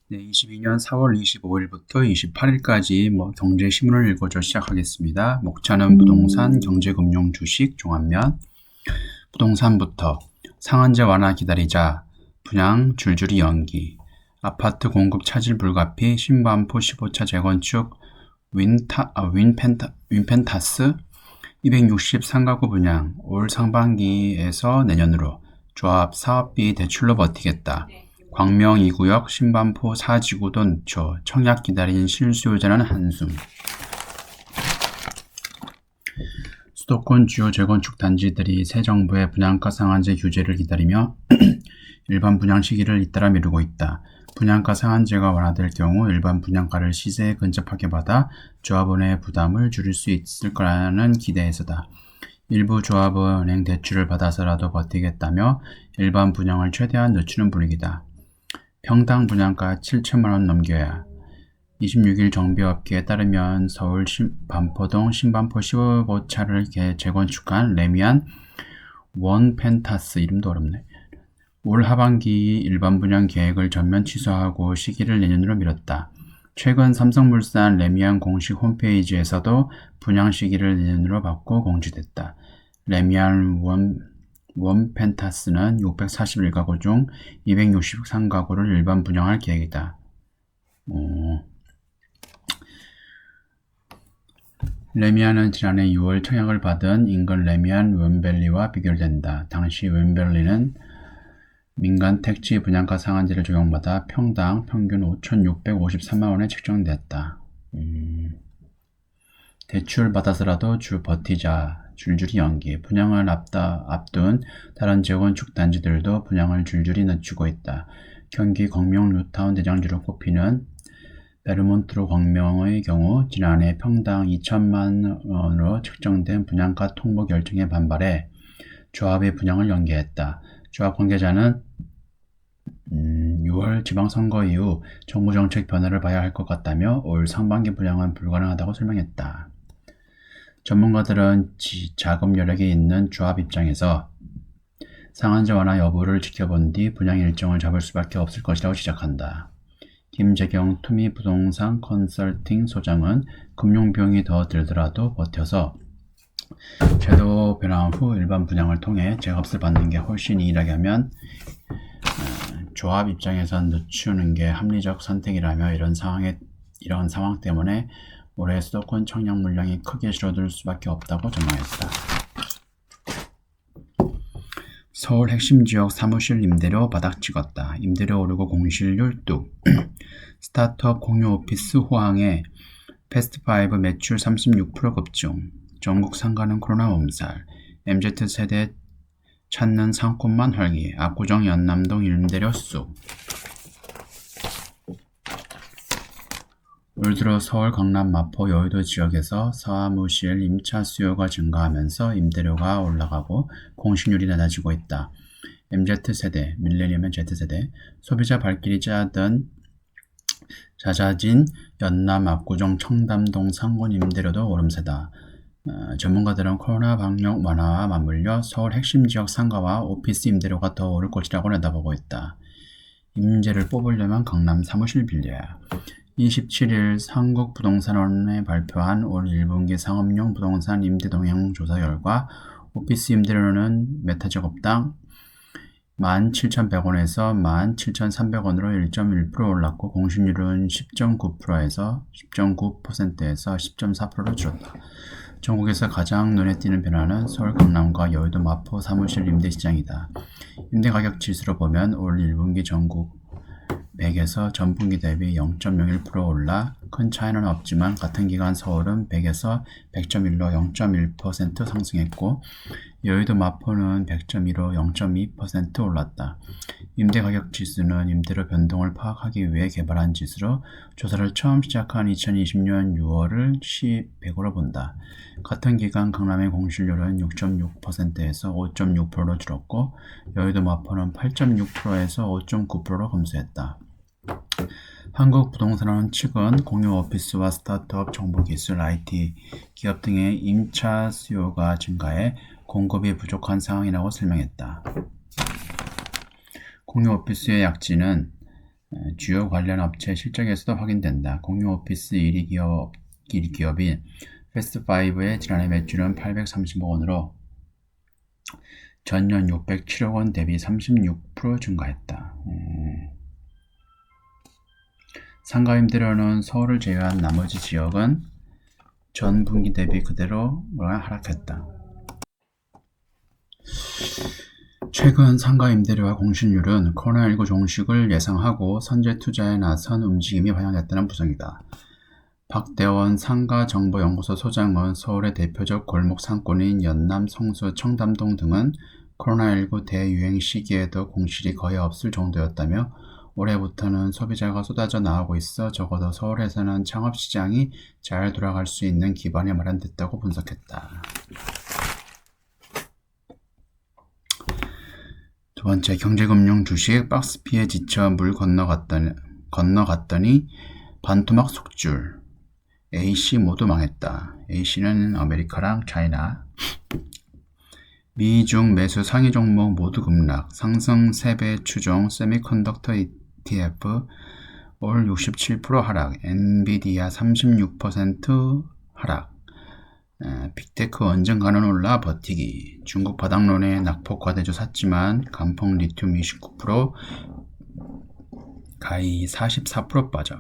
네, 22년 4월 25일부터 28일까지 경제 신문을 읽어줘 시작하겠습니다. 목차는 부동산, 경제금융, 주식, 종합면. 부동산부터 상한제 완화 기다리자, 분양 줄줄이 연기, 아파트 공급 차질 불가피, 신반포 15차 재건축, 윈펜타스 263가구 분양, 올 상반기에서 내년으로 조합 사업비 대출로 버티겠다. 광명 2구역 신반포 4지구도 늦춰 청약 기다린 실수요자는 한숨. 수도권 주요 재건축 단지들이 새 정부의 분양가 상한제 규제를 기다리며 일반 분양 시기를 잇따라 미루고 있다. 분양가 상한제가 완화될 경우 일반 분양가를 시세에 근접하게 받아 조합원의 부담을 줄일 수 있을 거라는 기대에서다. 일부 조합은 은행 대출을 받아서라도 버티겠다며 일반 분양을 최대한 늦추는 분위기다. 평당 분양가 7천만원 넘겨야 26일 정비업계에 따르면 서울 반포동 신반포 15차를 재건축한 레미안 원펜타스 이름도 어렵네. 올 하반기 일반 분양 계획을 전면 취소하고 시기를 내년으로 미뤘다. 최근 삼성물산 레미안 공식 홈페이지에서도 분양 시기를 내년으로 바꿔 공지됐다. 레미안 원펜타스는 641가구 중 263가구를 일반 분양할 계획이다. 레미안은 지난해 6월 청약을 받은 인근 레미안 웬벨리와 비교된다. 당시 웬벨리는 민간 택지 분양가 상한제를 적용받아 평당 평균 5,653만원에 책정됐다. 대출 받아서라도 버티자, 줄줄이 연기. 분양을 앞둔 다른 재건축 단지들도 분양을 줄줄이 늦추고 있다. 경기 광명 뉴타운 대장주로 꼽히는 베르몬트로 광명의 경우 지난해 평당 2천만원으로 책정된 분양가 통보 결정에 반발해 조합의 분양을 연기했다. 조합 관계자는 6월 지방선거 이후 정부 정책 변화를 봐야 할 것 같다며 올 상반기 분양은 불가능하다고 설명했다. 전문가들은 자금 여력이 있는 조합 입장에서 상한제 완화 여부를 지켜본 뒤 분양 일정을 잡을 수밖에 없을 것이라고 지적한다. 김재경 투미부동산 컨설팅 소장은 금융비용이 더 들더라도 버텨서 제도 변화 후 일반 분양을 통해 제값을 받는 게 훨씬 이익하게 하면 조합 입장에선 늦추는 게 합리적 선택이라며 이런 상황 때문에 올해 수도권 청약 물량이 크게 줄어들 수밖에 없다고 전망했다. 서울 핵심 지역 사무실 임대료 바닥 찍었다. 임대료 오르고 공실률 뚝. 스타트업 공유 오피스 호황에 패스트5 매출 36% 급증. 전국 상가는 코로나 몸살. MZ세대 찾는 상권만 활기. 압구정 연남동 임대료 쑥. 올 들어 서울, 강남, 마포, 여의도 지역에서 사무실 임차 수요가 증가하면서 임대료가 올라가고 공실률이 낮아지고 있다. MZ세대, 밀레니엄의 Z세대, 소비자 발길이 잦아진 연남, 압구정, 청담동 상권 임대료도 오름세다. 전문가들은 코로나 방역 완화와 맞물려 서울 핵심 지역 상가와 오피스 임대료가 더 오를 것이라고 내다보고 있다. 임대를 뽑으려면 강남 사무실 빌려야. 27일 한국부동산원에 발표한 올 1분기 상업용 부동산 임대 동향 조사 결과 오피스 임대료는 메타제곱당 17,100원에서 17,300원으로 1.1% 올랐고 공실률은 10.9%에서 10.4%로 줄었다. 전국에서 가장 눈에 띄는 변화는 서울, 강남과 여의도, 마포 사무실 임대 시장이다. 임대 가격 지수로 보면 올 1분기 전국 100에서 전분기 대비 0.01% 올라 큰 차이는 없지만 같은 기간 서울은 100에서 100.1로 0.1% 상승했고 여의도 마포는 100.2로 0.2% 올랐다. 임대가격 지수는 임대료 변동을 파악하기 위해 개발한 지수로 조사를 처음 시작한 2020년 6월을 시100으로 본다. 같은 기간 강남의 공실률은 6.6%에서 5.6%로 줄었고 여의도 마포는 8.6%에서 5.9%로 감소했다. 한국부동산원 측은 공유 오피스와 스타트업, 정보기술, IT 기업 등의 임차 수요가 증가해 공급이 부족한 상황이라고 설명했다. 공유 오피스의 약진은 주요 관련 업체 실적에서도 확인된다. 공유 오피스 1위 기업인 패스트5의 지난해 매출은 830억 원으로 전년 607억 원 대비 36% 증가했다. 상가임대료는 서울을 제외한 나머지 지역은 전 분기 대비 그대로 하락했다. 최근 상가임대료와 공실률은 코로나19 종식을 예상하고 선제 투자에 나선 움직임이 반영됐다는 분석이다. 박대원 상가정보연구소 소장은 서울의 대표적 골목 상권인 연남, 성수, 청담동 등은 코로나19 대유행 시기에도 공실이 거의 없을 정도였다며 올해부터는 소비자가 쏟아져 나오고 있어 적어도 서울에서는 창업시장이 잘 돌아갈 수 있는 기반이 마련됐다고 분석했다. 두 번째, 경제금융 주식 박스피에 지쳐 물 건너갔더니 반토막 속줄. AC 모두 망했다. AC는 아메리카랑 차이나. 미중 매수 상위 종목 모두 급락. 상승 3배 추종 세미컨덕터 ETF 올 67% 하락. 엔비디아 36% 하락. 빅테크 언젠가는 올라 버티기. 중국 바닥론에 낙폭 과대주 샀지만 간폭 리튬 29%, 가이 44% 빠져.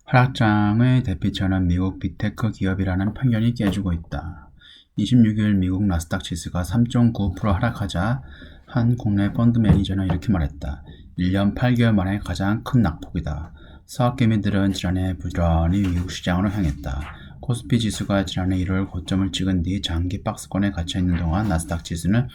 하락장의 대피처는 미국 빅테크 기업이라는 편견이 깨지고 있다. 26일 미국 나스닥 지수가 3.9% 하락하자 한 국내 펀드 매니저는 이렇게 말했다. 1년 8개월 만에 가장 큰 낙폭이다. 서학개미들은 지난해 부지런히 미국 시장으로 향했다. 코스피 지수가 지난해 1월 고점을 찍은 뒤 장기 박스권에 갇혀있는 동안 나스닥 지수는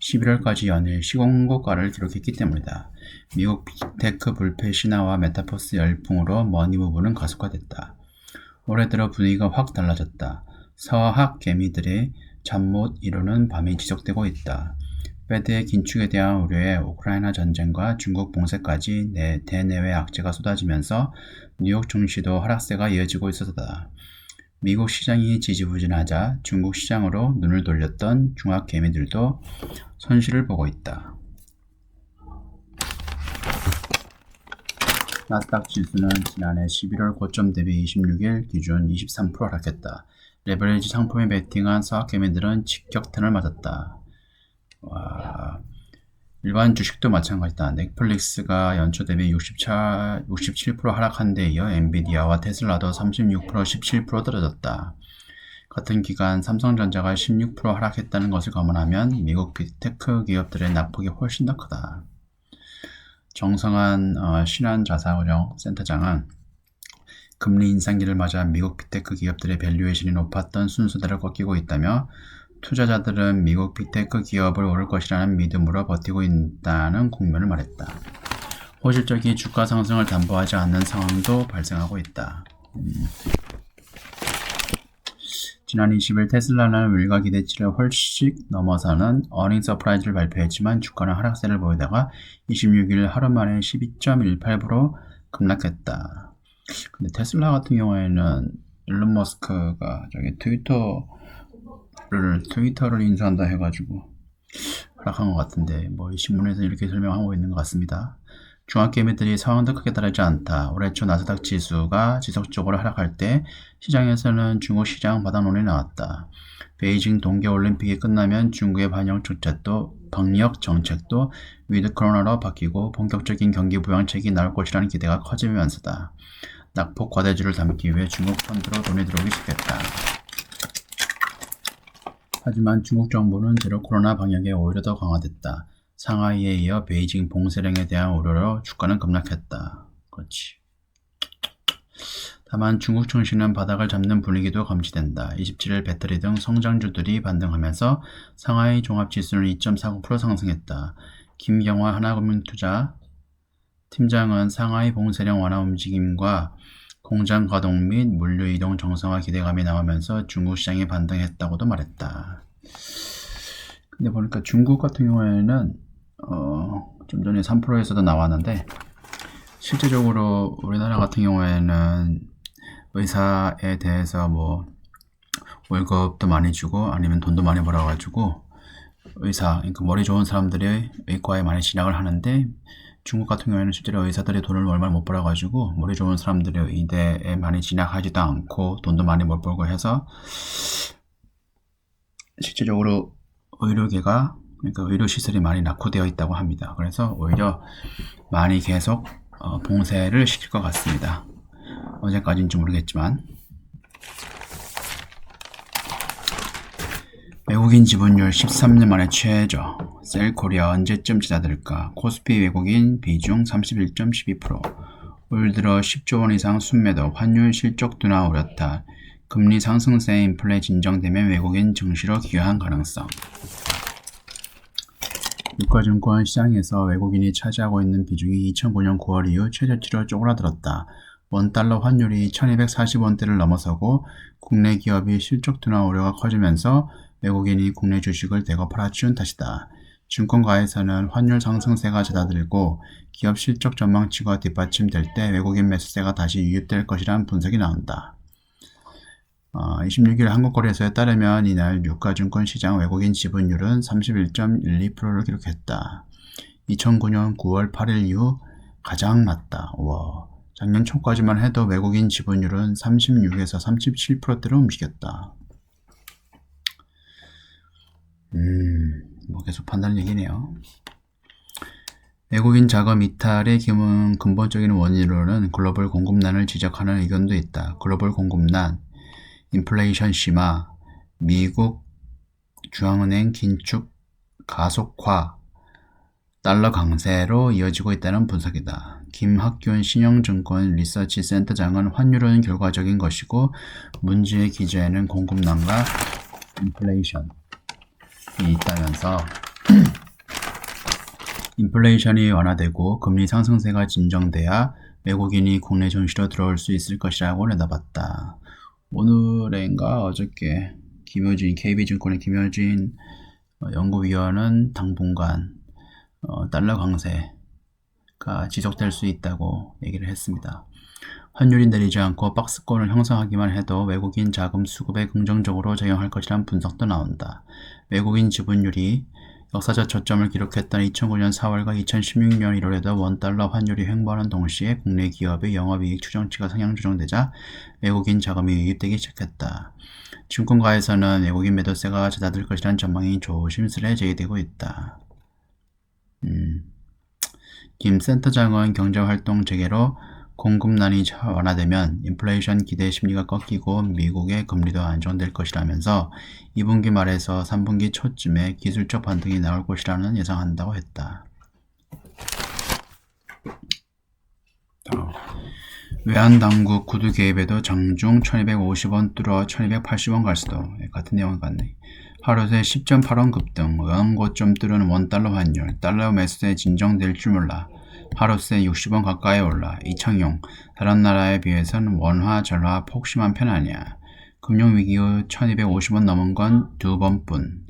11월까지 연일 시공고가를 기록했기 때문이다. 미국 빅테크 불패 신화와 메타버스 열풍으로 머니무브는 가속화됐다. 올해 들어 분위기가 확 달라졌다. 서학 개미들의 잠 못 이루는 밤이 지속되고 있다. 패드의 긴축에 대한 우려에 우크라이나 전쟁과 중국 봉쇄까지 대내외 악재가 쏟아지면서 뉴욕 증시도 하락세가 이어지고 있었다. 미국 시장이 지지부진하자 중국 시장으로 눈을 돌렸던 중학 개미들도 손실을 보고 있다. 나스닥 지수는 지난해 11월 고점 대비 26일 기준 23% 하락했다. 레버리지 상품에 베팅한 서학개미들은 직격탄을 맞았다. 일반 주식도 마찬가지다. 넷플릭스가 연초 대비 67% 하락한 데 이어 엔비디아와 테슬라도 36%, 17% 떨어졌다. 같은 기간 삼성전자가 16% 하락했다는 것을 감안하면 미국 빅테크 기업들의 낙폭이 훨씬 더 크다. 정성한 신한자산운용 센터장은 금리 인상기를 맞아 미국 빅테크 기업들의 밸류에이션이 높았던 순서대로 꺾이고 있다며 투자자들은 미국 빅테크 기업을 오를 것이라는 믿음으로 버티고 있다는 국면을 말했다. 호실적인 주가 상승을 담보하지 않는 상황도 발생하고 있다. 지난 20일 테슬라는 물가 기대치를 훨씬 넘어서는 어닝 서프라이즈를 발표했지만 주가는 하락세를 보이다가 26일 하루 만에 12.18% 급락했다. 근데 테슬라 같은 경우에는 일론 머스크가 트위터를 인수한다 해가지고 하락한 것 같은데 이 신문에서 이렇게 설명하고 있는 것 같습니다. 중학개미들이 상황도 크게 다르지 않다. 올해 초 나스닥 지수가 지속적으로 하락할 때 시장에서는 중국 시장 바닥론이 나왔다. 베이징 동계올림픽이 끝나면 중국의 방역 정책도 위드 코로나로 바뀌고 본격적인 경기 부양책이 나올 것이라는 기대가 커지면서다. 낙폭 과대주를 담기 위해 중국 펀드로 돈이 들어오기 시작했다. 하지만 중국 정부는 제로 코로나 방역에 오히려 더 강화됐다. 상하이에 이어 베이징 봉쇄령에 대한 우려로 주가는 급락했다. 그렇지. 다만 중국 증시는 바닥을 잡는 분위기도 감지된다. 27일 배터리 등 성장주들이 반등하면서 상하이 종합지수는 2.49% 상승했다. 김경화 하나금융투자 팀장은 상하이 봉쇄령 완화 움직임과 공장 가동 및 물류 이동 정상화 기대감이 나오면서 중국 시장이 반등했다고도 말했다. 근데 보니까 중국 같은 경우에는 좀 전에 3%에서도 나왔는데 실제적으로 우리나라 같은 경우에는 의사에 대해서 월급도 많이 주고 아니면 돈도 많이 벌어가지고 의사, 그러니까 머리 좋은 사람들이 외과에 많이 진학을 하는데 중국 같은 경우에는 실제로 의사들이 돈을 얼마 못 벌어가지고 머리 좋은 사람들이 의대에 많이 진학하지도 않고 돈도 많이 못 벌고 해서 실질적으로 의료계가 그러니까 의료시설이 많이 낙후되어 있다고 합니다. 그래서 오히려 많이 계속 봉쇄를 시킬 것 같습니다. 언제까지인지 모르겠지만. 외국인 지분율 13년 만에 최저. 셀코리아 언제쯤 잦아들까? 코스피 외국인 비중 31.12%. 올 들어 10조 원 이상 순매도, 환율 실적 둔화 우려타. 금리 상승세 인플레 진정되면 외국인 증시로 기여한 가능성. 유가증권 시장에서 외국인이 차지하고 있는 비중이 2009년 9월 이후 최저치로 쪼그라들었다. 원달러 환율이 1240원대를 넘어서고 국내 기업이 실적 둔화 우려가 커지면서 외국인이 국내 주식을 대거 팔아치운 탓이다. 증권가에서는 환율 상승세가 잦아들고 기업 실적 전망치가 뒷받침될 때 외국인 매수세가 다시 유입될 것이라는 분석이 나온다. 26일 한국거래소에 따르면 이날 유가증권 시장 외국인 지분율은 31.12%를 기록했다. 2009년 9월 8일 이후 가장 낮다. 작년 초까지만 해도 외국인 지분율은 36에서 37%대로 움직였다. 계속 판다는 얘기네요. 외국인 자금 이탈의 근본적인 원인으로는 글로벌 공급난을 지적하는 의견도 있다. 글로벌 공급난, 인플레이션 심화, 미국 중앙은행 긴축 가속화, 달러 강세로 이어지고 있다는 분석이다. 김학균 신영증권 리서치 센터장은 환율은 결과적인 것이고 문제의 기저에는 공급난과 인플레이션이 있다면서 인플레이션이 완화되고 금리 상승세가 진정돼야 외국인이 국내 증시로 들어올 수 있을 것이라고 내다봤다. 오늘인가 어저께 KB증권의 김효진 연구위원은 당분간 달러 강세가 지속될 수 있다고 얘기를 했습니다. 환율이 내리지 않고 박스권을 형성하기만 해도 외국인 자금 수급에 긍정적으로 작용할 것이라는 분석도 나온다. 외국인 지분율이 역사적 저점을 기록했던 2009년 4월과 2016년 1월에도 원달러 환율이 횡보하는 동시에 국내 기업의 영업이익 추정치가 상향 조정되자 외국인 자금이 유입되기 시작했다. 증권가에서는 외국인 매도세가 잦아들 것이라는 전망이 조심스레 제기되고 있다. 김 센터장은 경제활동 재개로 공급난이 완화되면 인플레이션 기대 심리가 꺾이고 미국의 금리도 안정될 것이라면서 2분기 말에서 3분기 초쯤에 기술적 반등이 나올 것이라는 예상한다고 했다. 외환당국 구두 개입에도 장중 1250원 뚫어 1280원 갈 수도. 같은 내용 같네. 하루 새 10.8원 급등, 연고점 뚫은 원달러 환율, 달러 매수세 진정될 줄 몰라. 하루새 60원 가까이 올라. 이창용, 다른 나라에 비해선 원화, 절화 폭심한 편 아니야. 금융위기 후 1250원 넘은 건 두 번뿐.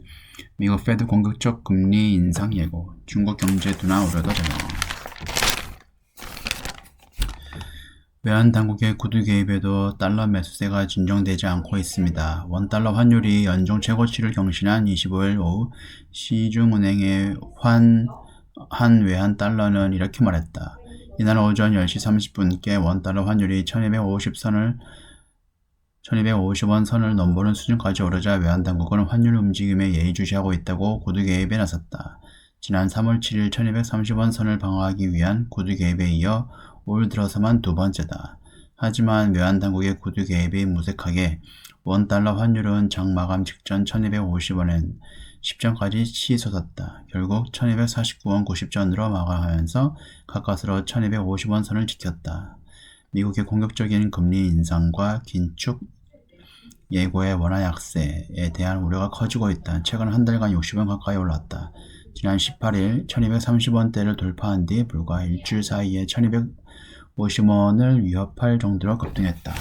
미국 페드 공격적 금리 인상 예고, 중국 경제 둔화 우려도 되며. 외환당국의 구두 개입에도 달러 매수세가 진정되지 않고 있습니다. 원달러 환율이 연중 최고치를 경신한 25일 오후 시중은행의 한 외환 달러는 이렇게 말했다. 이날 오전 10시 30분께 원달러 환율이 1250원 선을 넘보는 수준까지 오르자 외환당국은 환율 움직임에 예의주시하고 있다고 구두 개입에 나섰다. 지난 3월 7일 1230원 선을 방어하기 위한 구두 개입에 이어 올 들어서만 두 번째다. 하지만 외환당국의 구두 개입이 무색하게 원달러 환율은 장 마감 직전 1250원엔 10전까지 치솟았다. 결국 1249원 90전으로 마감하면서 가까스로 1250원 선을 지켰다. 미국의 공격적인 금리 인상과 긴축 예고의 원화 약세에 대한 우려가 커지고 있다. 최근 한 달간 60원 가까이 올랐다. 지난 18일 1230원대를 돌파한 뒤 불과 일주일 사이에 1250원을 위협할 정도로 급등했다.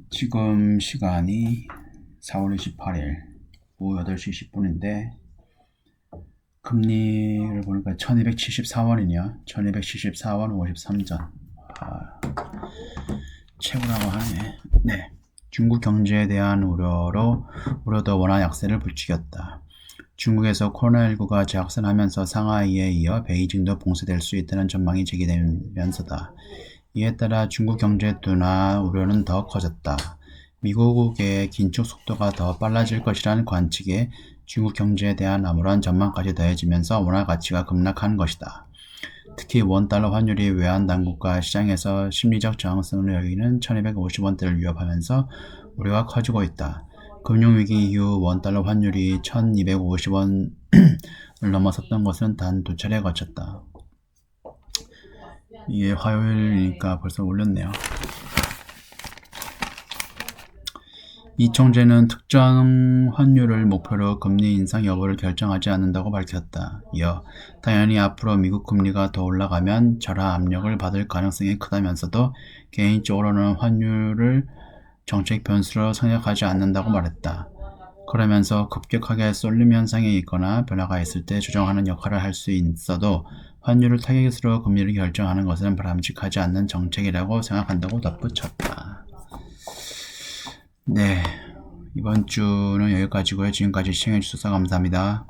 지금 시간이 4월 28일 오후 8시 10분인데 금리를 보니까 1274원이냐 1274원 53전 최고라고 하네. 네, 중국 경제에 대한 우려도 원화 약세를 부추겼다. 중국에서 코로나19가 재확산하면서 상하이에 이어 베이징도 봉쇄될 수 있다는 전망이 제기되면서다. 이에 따라 중국 경제 둔화 우려는 더 커졌다. 미국의 긴축 속도가 더 빨라질 것이라는 관측에 중국 경제에 대한 암울한 전망까지 더해지면서 원화 가치가 급락한 것이다. 특히 원달러 환율이 외환 당국과 시장에서 심리적 저항성을 여기는 1250원대를 위협하면서 우려가 커지고 있다. 금융위기 이후 원달러 환율이 1250원을 넘어섰던 것은 단 2차례 거쳤다. 이게 화요일이니까 벌써 올렸네요. 이 총재는 특정 환율을 목표로 금리 인상 여부를 결정하지 않는다고 밝혔다. 이어 당연히 앞으로 미국 금리가 더 올라가면 절하 압력을 받을 가능성이 크다면서도 개인적으로는 환율을 정책 변수로 생각하지 않는다고 말했다. 그러면서 급격하게 쏠림 현상이 있거나 변화가 있을 때 조정하는 역할을 할 수 있어도 환율을 타깃으로 금리를 결정하는 것은 바람직하지 않는 정책이라고 생각한다고 덧붙였다. 네, 이번 주는 여기까지고요. 지금까지 시청해주셔서 감사합니다.